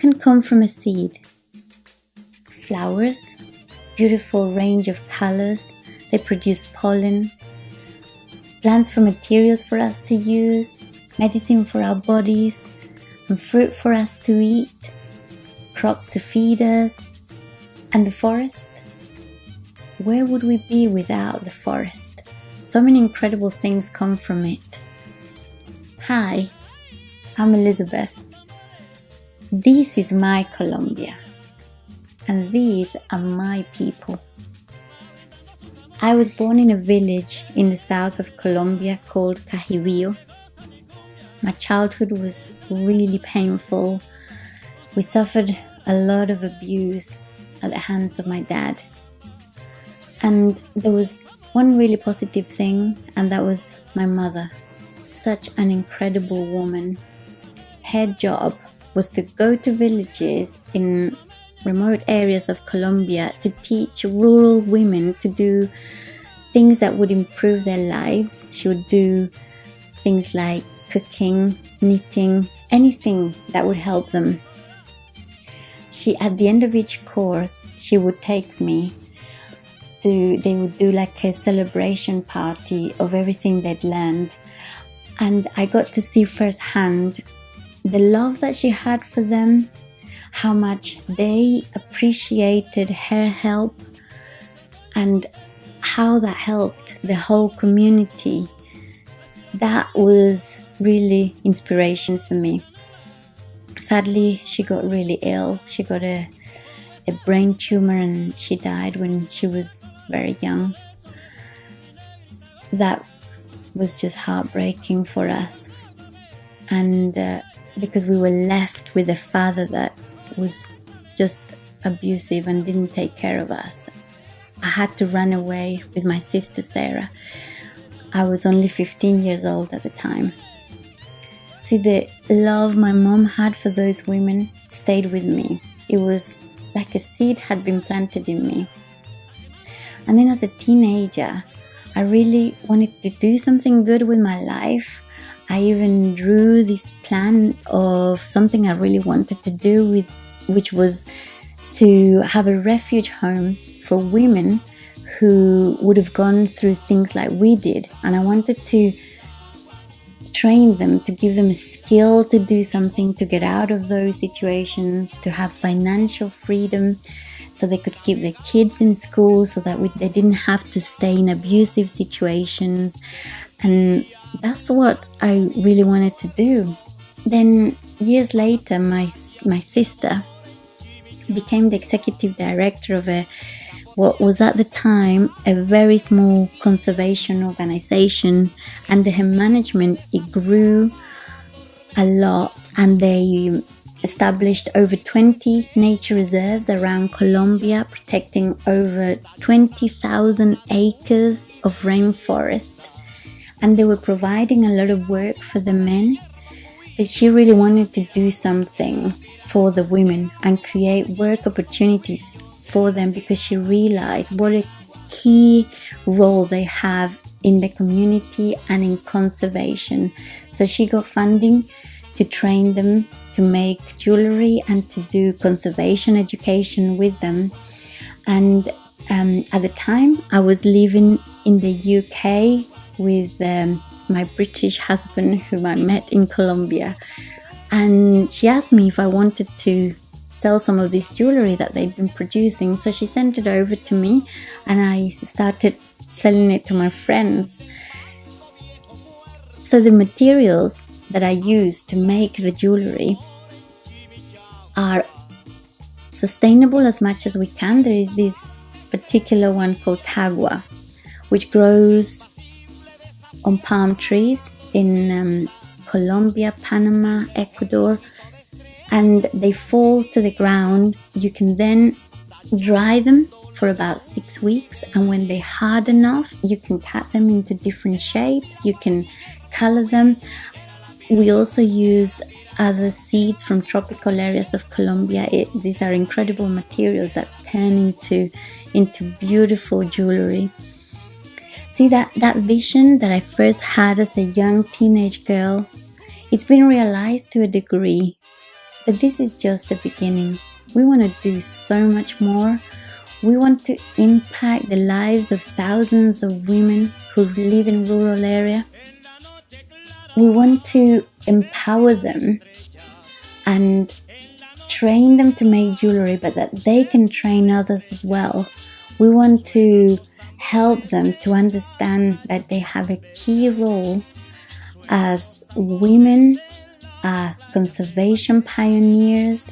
can come from a seed. Flowers, beautiful range of colors, they produce pollen. Plants for materials for us to use, medicine for our bodies, and fruit for us to eat, crops to feed us. And the forest? Where would we be without the forest? So many incredible things come from it. Hi, I'm Elizabeth. This is my Colombia, and these are my people. I was born in a village in the south of Colombia called Cajibio. My childhood was really painful. We suffered a lot of abuse at the hands of my dad. And there was one really positive thing, and that was my mother. Such an incredible woman. Her job was to go to villages in remote areas of Colombia to teach rural women to do things that would improve their lives. She would do things like cooking, knitting, anything that would help them. At the end of each course, she would take me they would do like a celebration party of everything they'd learned. And I got to see firsthand the love that she had for them, how much they appreciated her help, and how that helped the whole community. That was really inspiration for me. Sadly, she got really ill. She got a brain tumor and she died when she was very young. That was just heartbreaking for us. And because we were left with a father that was just abusive and didn't take care of us. I had to run away with my sister Sarah. I was only 15 years old at the time. See, the love my mom had for those women stayed with me. It was like a seed had been planted in me. And then as a teenager, I really wanted to do something good with my life. I even drew this plan of something I really wanted to do, which was to have a refuge home for women who would have gone through things like we did. And I wanted to train them, to give them a skill to do something, to get out of those situations, to have financial freedom so they could keep their kids in school, so that they didn't have to stay in abusive situations. And that's what I really wanted to do. Then years later, my sister became the executive director of what was at the time a very small conservation organization. Under her management, it grew a lot, and they established over 20 nature reserves around Colombia, protecting over 20,000 acres of rainforest. And they were providing a lot of work for the men, but she really wanted to do something for the women and create work opportunities for them, because she realized what a key role they have in the community and in conservation. So she got funding to train them to make jewelry and to do conservation education with them. And at the time, I was living in the UK with my British husband, whom I met in Colombia. And she asked me if I wanted to sell some of this jewelry that they'd been producing. So she sent it over to me, and I started selling it to my friends. So the materials that I use to make the jewelry are sustainable as much as we can. There is this particular one called tagua, which grows on palm trees in Colombia, Panama, Ecuador, and they fall to the ground. You can then dry them for about 6 weeks, and when they're hard enough, you can cut them into different shapes. You can color them. We also use other seeds from tropical areas of Colombia. These are incredible materials that turn into beautiful jewelry. See, that vision that I first had as a young teenage girl, it's been realized to a degree. But this is just the beginning. We want to do so much more. We want to impact the lives of thousands of women who live in rural areas. We want to empower them and train them to make jewelry, but that they can train others as well. We want to help them to understand that they have a key role as women, as conservation pioneers.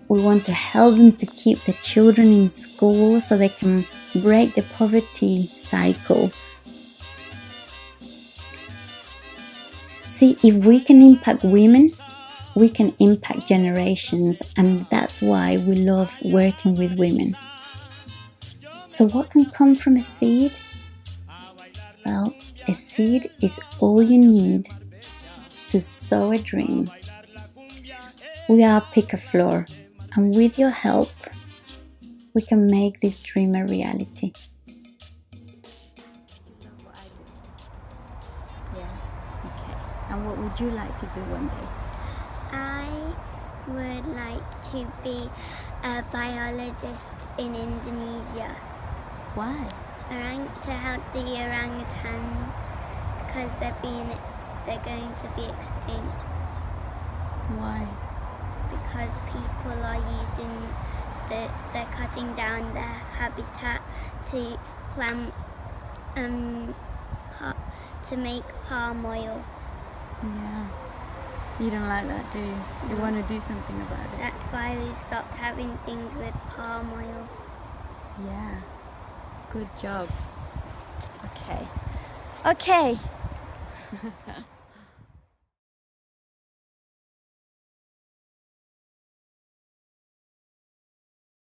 We want to help them to keep the children in school so they can break the poverty cycle. See, if we can impact women, we can impact generations, and that's why we love working with women. So what can come from a seed? Well, a seed is all you need to sow a dream. We are Picaflor, and with your help, we can make this dream a reality. Yeah, okay. And what would you like to do one day? I would like to be a biologist in Indonesia. Why? To help the orangutans because they're going to be extinct. Why? Because people are they're cutting down their habitat to plant to make palm oil. Yeah. You don't like that, do you? You want to do something about it. That's why we've stopped having things with palm oil. Yeah. Good job. Okay. Okay.